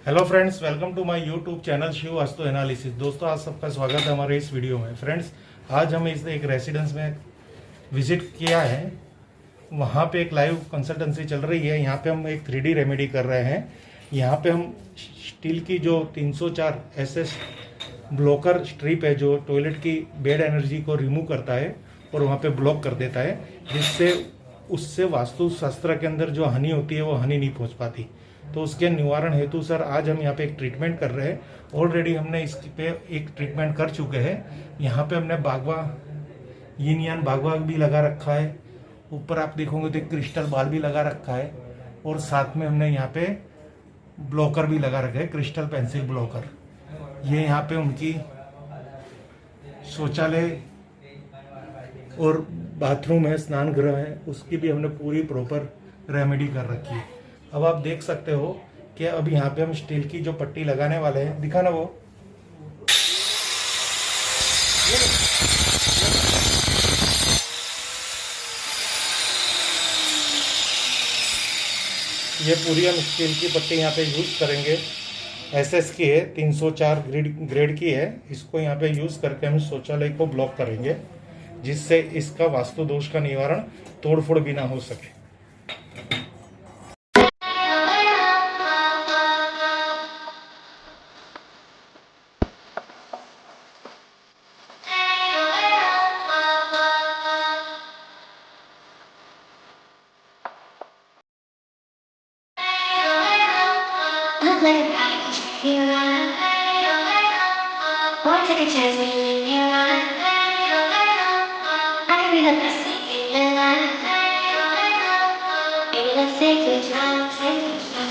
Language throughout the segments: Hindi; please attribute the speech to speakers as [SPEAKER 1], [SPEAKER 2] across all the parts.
[SPEAKER 1] Hello friends, welcome to my YouTube channel Shiv Vastu analysis. दोस्तों, आज सबका स्वागत है हमारे इस वीडियो में। फ्रेंड्स, आज हम इस एक रेसिडेंस में विजिट किया है। वहाँ पे एक लाइव कंसल्टेंसी चल रही है। यहाँ पे हम एक 3D रेमेडी कर रहे हैं। यहाँ पे हम स्टील की जो 304 SS ब्लॉकर स्ट्रिप है, जो टॉयलेट की बेड एनर्जी को रिमूव करता है और वहाँ पे ब्लॉक कर देता है, जिससे उससे वास्तु शास्त्र के अंदर जो हानि होती है वो हानि नहीं पहुँच पाती। तो उसके निवारण हेतु सर आज हम यहाँ पे एक ट्रीटमेंट कर रहे हैं। ऑलरेडी हमने इस पे एक ट्रीटमेंट कर चुके हैं। यहाँ पे हमने बागवा यिन यान बागवा भी लगा रखा है। ऊपर आप देखोगे तो एक क्रिस्टल बाल भी लगा रखा है और साथ में हमने यहाँ पे ब्लॉकर भी लगा रखा है, क्रिस्टल पेंसिल ब्लॉकर। ये यहाँ पे उनकी शौचालय और बाथरूम है, स्नान गृह है, उसकी भी हमने पूरी प्रॉपर रेमेडी कर रखी है। अब आप देख सकते हो कि अब यहाँ पे हम स्टील की जो पट्टी लगाने वाले हैं, दिखा ना वो, ये पूरी हम स्टील की पट्टी यहाँ पे यूज करेंगे। SS की है, 304 ग्रेड की है। इसको यहाँ पे यूज करके हम शौचालय को ब्लॉक करेंगे, जिससे इसका वास्तु दोष का निवारण तोड़फोड़ भी ना हो सके।
[SPEAKER 2] Take a chance when you're in your life. I can be the best thing in life. Baby, let's take it slow, take it slow.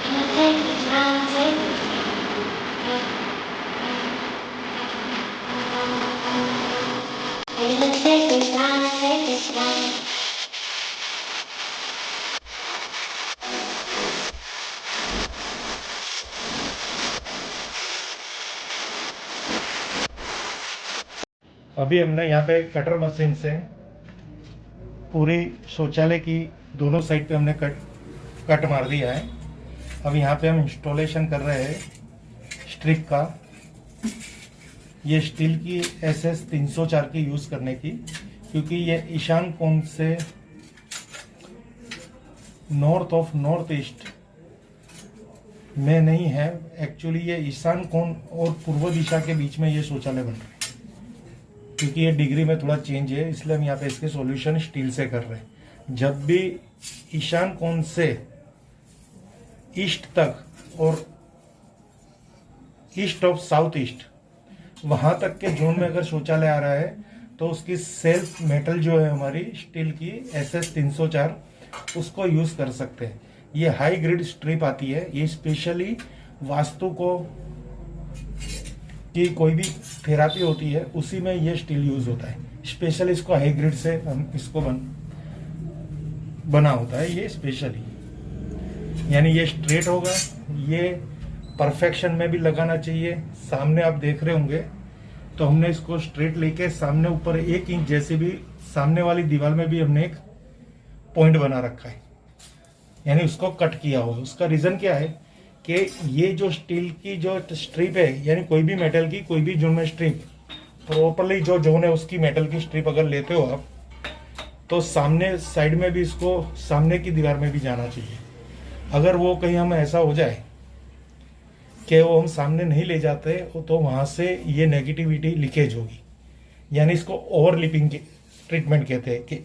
[SPEAKER 2] Let's take it slow, take it slow. Baby, let's take it slow, take it slow.
[SPEAKER 1] अभी हमने यहाँ पे कटर मशीन से पूरी शौचालय की दोनों साइड पे हमने कट मार दिया है। अब यहाँ पे हम इंस्टॉलेशन कर रहे हैं स्ट्रिप का। ये स्टील की SS 304 की यूज करने की, क्योंकि ये ईशान कोण से नॉर्थ ऑफ नॉर्थ ईस्ट में नहीं है। एक्चुअली ये ईशान कोण और पूर्व दिशा के बीच में ये शौचालय बन रहा है। क्योंकि ये डिग्री में थोड़ा चेंज है, इसलिए हम यहाँ पे इसके सॉल्यूशन स्टील से कर रहे हैं। जब भी ईशान कोण से ईस्ट तक और ईस्ट ऑफ साउथ ईस्ट वहां तक के जोन में अगर शौचालय आ रहा है, तो उसकी सेल्फ मेटल जो है हमारी स्टील की SS 304, उसको यूज कर सकते हैं। ये हाई ग्रेड स्ट्रिप आती है। ये स्पेशली वास्तु को कि कोई भी थेरापी होती है उसी में ये स्टील यूज होता है। स्पेशल इसको हाई ग्रेड से हम इसको बना होता है ये स्पेशली, यानी ये स्ट्रेट होगा। ये परफेक्शन में भी लगाना चाहिए। सामने आप देख रहे होंगे तो हमने इसको स्ट्रेट लेके सामने ऊपर 1 इंच जैसे भी सामने वाली दीवार में भी हमने एक पॉइंट बना रखा है, यानी उसको कट किया हुआ। उसका रीजन क्या है कि ये जो स्टील की जो स्ट्रिप है, यानी कोई भी मेटल की कोई भी जोन में स्ट्रिप प्रॉपरली जो जोन है उसकी मेटल की स्ट्रिप अगर लेते हो आप, तो सामने साइड में भी इसको सामने की दीवार में भी जाना चाहिए। अगर वो कहीं हम ऐसा हो जाए कि वो हम सामने नहीं ले जाते, तो वहां से ये नेगेटिविटी लीकेज होगी। यानी इसको ओवरलिपिंग ट्रीटमेंट कहते हैं कि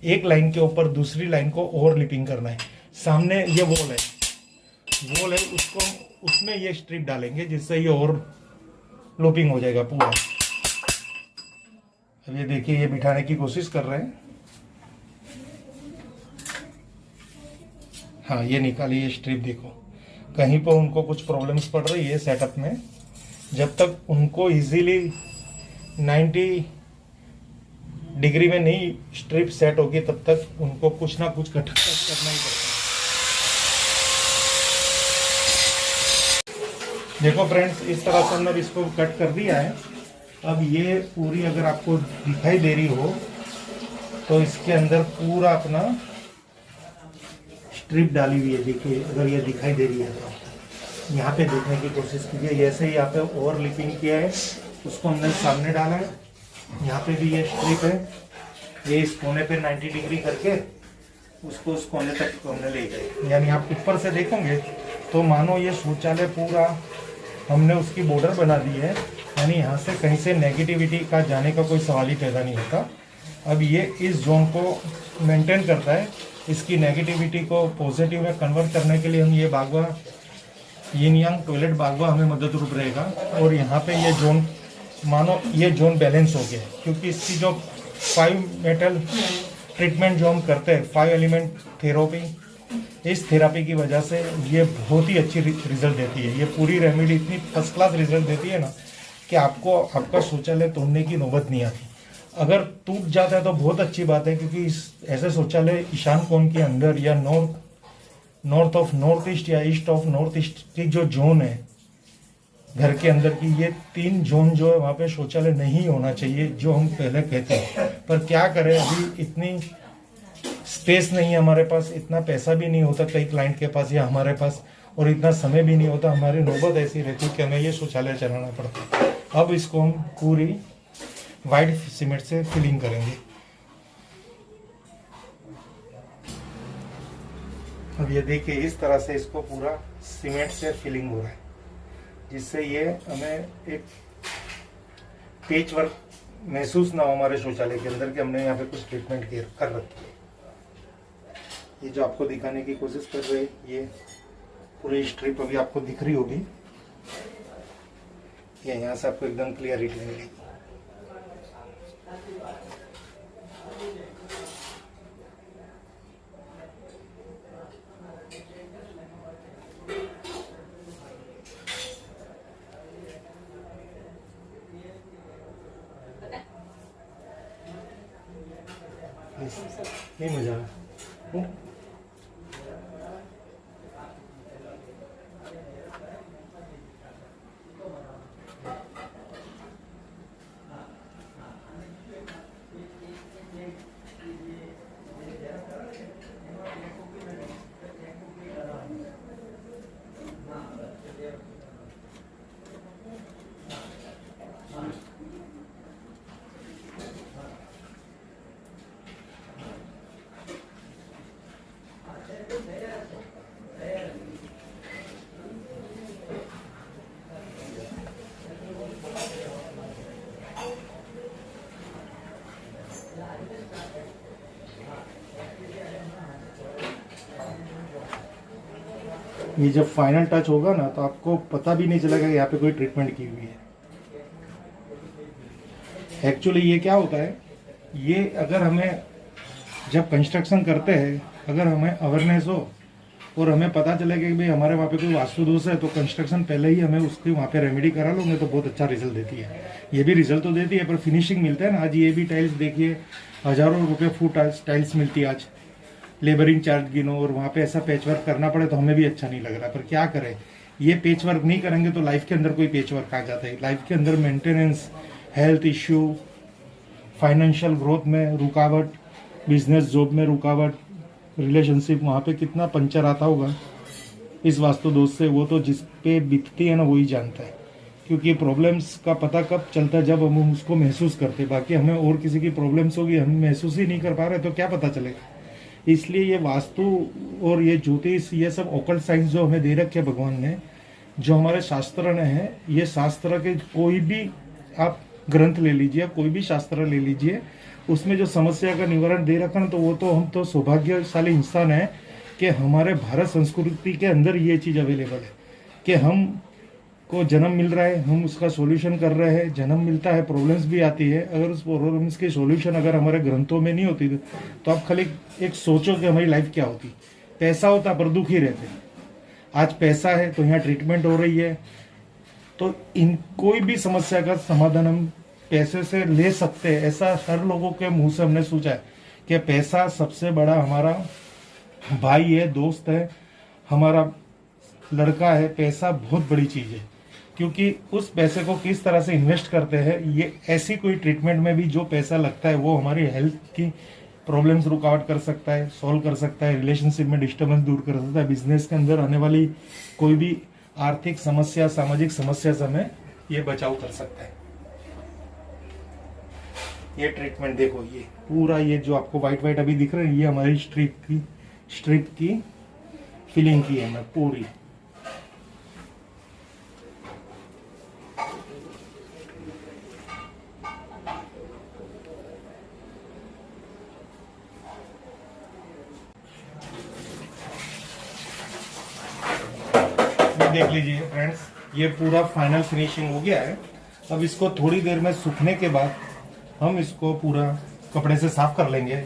[SPEAKER 1] एक लाइन के ऊपर दूसरी लाइन को ओवरलिपिंग करना है। सामने ये वॉल है, उसको उसमें ये स्ट्रिप डालेंगे, जिससे ये और लूपिंग हो जाएगा पूरा। अब ये देखिए, ये बिठाने की कोशिश कर रहे हैं। हाँ, ये निकालिए ये स्ट्रिप। देखो, कहीं पर उनको कुछ प्रॉब्लम्स पड़ रही है सेटअप में। जब तक उनको इजीली 90 डिग्री में नहीं स्ट्रिप सेट होगी, तब तक उनको कुछ ना कुछ करना ही पड़ेगा। देखो फ्रेंड्स, इस तरह से हमने इसको कट कर दिया है। अब ये पूरी अगर आपको दिखाई दे रही हो तो इसके अंदर पूरा अपना स्ट्रिप डाली हुई है, देखिए अगर ये दिखाई दे रही है तो यहाँ पे देखने की कोशिश कीजिए। जैसे ही यहाँ पे ओवर लिपिंग किया है उसको हमने सामने डाला है, यहाँ पे भी ये स्ट्रिप है, ये इस कोने पे 90 डिग्री करके उसको उस कोने तक हमने ले गए। यानी आप ऊपर से देखेंगे तो मानो ये शौचालय पूरा हमने उसकी बॉर्डर बना दी है, यानी यहाँ से कहीं से नेगेटिविटी का जाने का कोई सवाल ही पैदा नहीं होता। अब ये इस जोन को मेंटेन करता है, इसकी नेगेटिविटी को पॉजिटिव में कन्वर्ट करने के लिए हम ये बागवा यिन यांग टॉयलेट बागवा हमें मदद रूप रहेगा। और यहाँ पे ये जोन मानो ये जोन बैलेंस हो गया, क्योंकि इसकी जो 5 मेटल ट्रीटमेंट जो हम करते हैं, 5 एलिमेंट थेरेपी, इस थेरेपी की वजह से ये बहुत ही अच्छी रिजल्ट देती है। ये पूरी रेमेडी इतनी फर्स्ट क्लास रिजल्ट देती है ना कि आपको आपका शौचालय तोड़ने की नौबत नहीं आती। अगर टूट जाता है तो बहुत अच्छी बात है, क्योंकि ऐसे शौचालय ईशान कोण के अंदर या नॉर्थ ऑफ नॉर्थ ईस्ट या ईस्ट ऑफ नॉर्थ ईस्ट की जो जोन है घर के अंदर की, ये 3 जोन जो है वहाँ पे शौचालय नहीं होना चाहिए, जो हम पहले कहते हैं। पर क्या करें, अभी इतनी स्पेस नहीं है हमारे पास, इतना पैसा भी नहीं होता कई क्लाइंट के पास या हमारे पास, और इतना समय भी नहीं होता। हमारी नौबत ऐसी रहती है कि हमें ये शौचालय चलाना पड़ता है। अब इसको हम पूरी वाइट सीमेंट से फिलिंग करेंगे। अब ये देखिए इस तरह से इसको पूरा सीमेंट से फिलिंग हो रहा है, जिससे ये हमें एक पेच वर्क महसूस ना हो हमारे शौचालय के अंदर कि हमने यहाँ पे कुछ ट्रीटमेंट कर रखी है। ये जो आपको दिखाने की कोशिश कर रहे हैं, ये पूरी स्ट्रिप अभी आपको दिख रही होगी, ये यहाँ से आपको एकदम क्लियरिटी मिलेगी। नहीं मजा आया। ये जब फाइनल टच होगा ना तो आपको पता भी नहीं चलेगा कि यहाँ पे कोई ट्रीटमेंट की हुई है। एक्चुअली ये क्या होता है, ये अगर हमें जब कंस्ट्रक्शन करते हैं अगर हमें अवेयरनेस हो और हमें पता चलेगा कि भाई हमारे वहाँ पे कोई वास्तु दोष है, तो कंस्ट्रक्शन पहले ही हमें उसकी वहाँ पे रेमेडी करा लोगे तो बहुत अच्छा रिजल्ट देती है। ये भी रिजल्ट तो देती है पर फिनिशिंग मिलता है ना। आज ये भी टाइल्स देखिए हज़ारों रुपये फुट टाइल्स मिलती है आज, लेबरिंग चार्ज गिनो, और वहाँ पे ऐसा पैच वर्क करना पड़े तो हमें भी अच्छा नहीं लग रहा। पर क्या करें, ये पैच वर्क नहीं करेंगे तो लाइफ के अंदर कोई पैच वर्क आ जाता है। लाइफ के अंदर maintenance, health issue, financial growth में रुकावट, बिजनेस जॉब में रुकावट, रिलेशनशिप, वहाँ पे कितना पंचर आता होगा इस वास्तु दोष से, वो तो जिस पे बीतती है ना वही जानता है। क्योंकि प्रॉब्लम्स का पता कब चलता है, जब हम उसको महसूस करते। बाकी हमें और किसी की प्रॉब्लम्स होगी, हम महसूस ही नहीं कर पा रहे तो क्या पता चलेगा। इसलिए ये वास्तु और ये ज्योतिष, ये सब ओकल्ट साइंस जो हमें दे रखे भगवान ने, जो हमारे शास्त्र ने है, ये शास्त्र के कोई भी आप ग्रंथ ले लीजिए, कोई भी शास्त्र ले लीजिए, उसमें जो समस्या का निवारण दे रखा ना, तो वो तो हम तो सौभाग्यशाली इंसान है कि हमारे भारत संस्कृति के अंदर ये चीज़ अवेलेबल है कि हम को जन्म मिल रहा है, हम उसका सॉल्यूशन कर रहे हैं। जन्म मिलता है, प्रॉब्लम्स भी आती है, अगर उस प्रॉब्लम्स की सॉल्यूशन अगर हमारे ग्रंथों में नहीं होती तो आप खाली एक सोचो कि हमारी लाइफ क्या होती। पैसा होता पर दुखी रहते, आज पैसा है तो यहाँ ट्रीटमेंट हो रही है, तो इन कोई भी समस्या का समाधान हम पैसे से ले सकते हैं। ऐसा हर लोगों के मुंह से हमने सोचा है कि पैसा सबसे बड़ा हमारा भाई है, दोस्त है, हमारा लड़का है। पैसा बहुत बड़ी चीज़ है, क्योंकि उस पैसे को किस तरह से इन्वेस्ट करते हैं, ये ऐसी कोई ट्रीटमेंट में भी जो पैसा लगता है वो हमारी हेल्थ की प्रॉब्लम्स रुकावट कर सकता है, सॉल्व कर सकता है, रिलेशनशिप में डिस्टर्बेंस दूर कर सकता है, बिजनेस के अंदर आने वाली कोई भी आर्थिक समस्या, सामाजिक समस्या से हमें ये बचाव कर सकता है। ये ट्रीटमेंट देखो, ये पूरा ये जो आपको व्हाइट व्हाइट अभी दिख रहा है, ये हमारी स्ट्रिप की फिलिंग की है मैं पूरी। देख लीजिए फ्रेंड्स, ये पूरा फाइनल फिनिशिंग हो गया है। अब इसको थोड़ी देर में सूखने के बाद हम इसको पूरा कपड़े से साफ कर लेंगे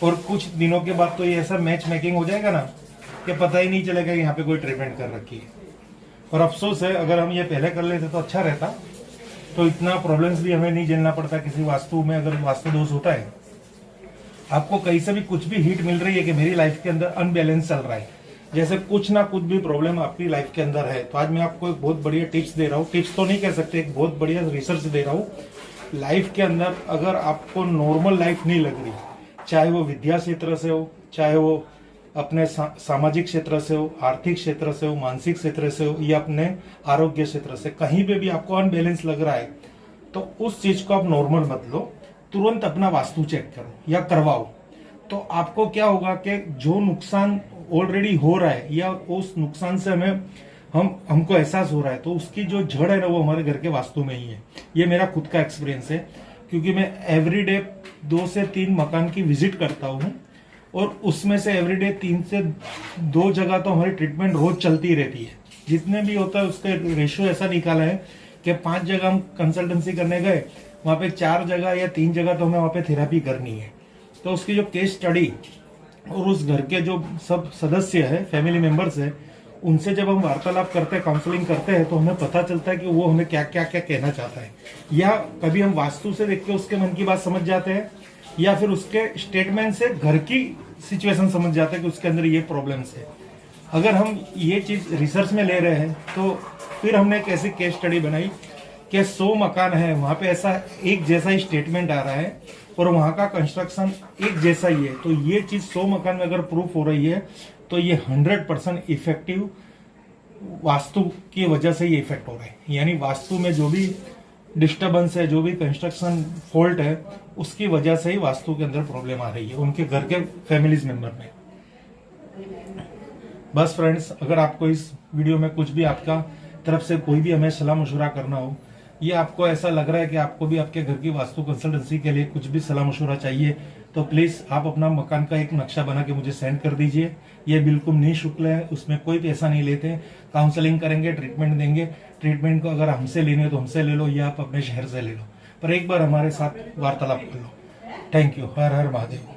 [SPEAKER 1] और कुछ दिनों के बाद तो ये ऐसा मैच मेकिंग हो जाएगा ना कि पता ही नहीं चलेगा यहाँ पे कोई ट्रीटमेंट कर रखी है। और अफसोस है, अगर हम ये पहले कर लेते तो अच्छा रहता, तो इतना प्रॉब्लम्स भी हमें नहीं झेलना पड़ता। किसी वास्तु में अगर वास्तु दोष होता है, आपको कहीं से भी कुछ भी हिट मिल रही है कि मेरी लाइफ के अंदर अनबैलेंस चल रहा है, जैसे कुछ ना कुछ भी प्रॉब्लम आपकी लाइफ के अंदर है, तो आज मैं आपको एक बहुत बढ़िया टिप्स दे रहा हूँ। टिप्स तो नहीं कह सकते, एक बहुत बढ़िया रिसर्च दे रहा हूँ। लाइफ के अंदर अगर आपको नॉर्मल लाइफ नहीं लग रही, चाहे वो विद्या क्षेत्र से हो, चाहे वो अपने सामाजिक क्षेत्र से हो, आर्थिक क्षेत्र से हो, मानसिक क्षेत्र से हो, या अपने आरोग्य क्षेत्र से, कहीं पे भी आपको अनबैलेंस लग रहा है, तो उस चीज को आप नॉर्मल मत लो, तुरंत अपना वास्तु चेक करो या करवाओ। तो आपको क्या होगा कि जो नुकसान ऑलरेडी हो रहा है या उस नुकसान से हमको एहसास हो रहा है, तो उसकी जो जड़ है ना, वो हमारे घर के वास्तु में ही है। ये मेरा खुद का एक्सपीरियंस है, क्योंकि मैं एवरीडे 2 से 3 मकान की विजिट करता हूँ, और उसमें से एवरीडे 3 से 2 जगह तो हमारी ट्रीटमेंट रोज चलती रहती है। जितने भी होता है उसका रेशियो ऐसा निकाला है कि 5 जगह हम कंसल्टेंसी करने गए, वहां पे 4 जगह या 3 जगह तो हमें वहां पे थेरेपी करनी है। तो उसकी जो केस स्टडी और उस घर के जो सब सदस्य है, फैमिली मेंबर्स है, उनसे जब हम वार्तालाप करते हैं, काउंसलिंग करते हैं, तो हमें पता चलता है कि वो हमें क्या क्या क्या कहना चाहता है। या कभी हम वास्तु से देख के उसके मन की बात समझ जाते हैं, या फिर उसके स्टेटमेंट से घर की सिचुएशन समझ जाते हैं कि उसके अंदर ये प्रॉब्लम्स है। अगर हम ये चीज रिसर्च में ले रहे हैं, तो फिर हमने एक ऐसी केस स्टडी बनाई कि 100 मकान है, वहां पे ऐसा एक जैसा ही स्टेटमेंट आ रहा है और वहां का कंस्ट्रक्शन एक जैसा ही है। तो ये चीज 100 मकान में अगर प्रूफ हो रही है, तो ये 100% इफेक्टिव वास्तु की वजह से ये इफेक्ट हो रहा है। यानी वास्तु में जो भी डिस्टर्बेंस है, जो भी कंस्ट्रक्शन फॉल्ट है, उसकी वजह से ही वास्तु के अंदर प्रॉब्लम आ रही है उनके घर के फैमिलीज मेंबर में। बस फ्रेंड्स, अगर आपको इस वीडियो में कुछ भी आपका तरफ से कोई भी हमें सलाह मशुरा करना हो, ये आपको ऐसा लग रहा है कि आपको भी आपके घर की वास्तु कंसल्टेंसी के लिए कुछ भी सलाह मशुरा चाहिए, तो प्लीज आप अपना मकान का एक नक्शा बना के मुझे सेंड कर दीजिए। ये बिल्कुल निःशुल्क है, उसमें कोई पैसा नहीं लेते। काउंसलिंग करेंगे, ट्रीटमेंट देंगे। ट्रीटमेंट को अगर हमसे लेने हो तो हमसे ले लो, या आप अपने शहर से ले लो, पर एक बार हमारे साथ वार्तालाप कर लो। Thank you. हर हर महादेव।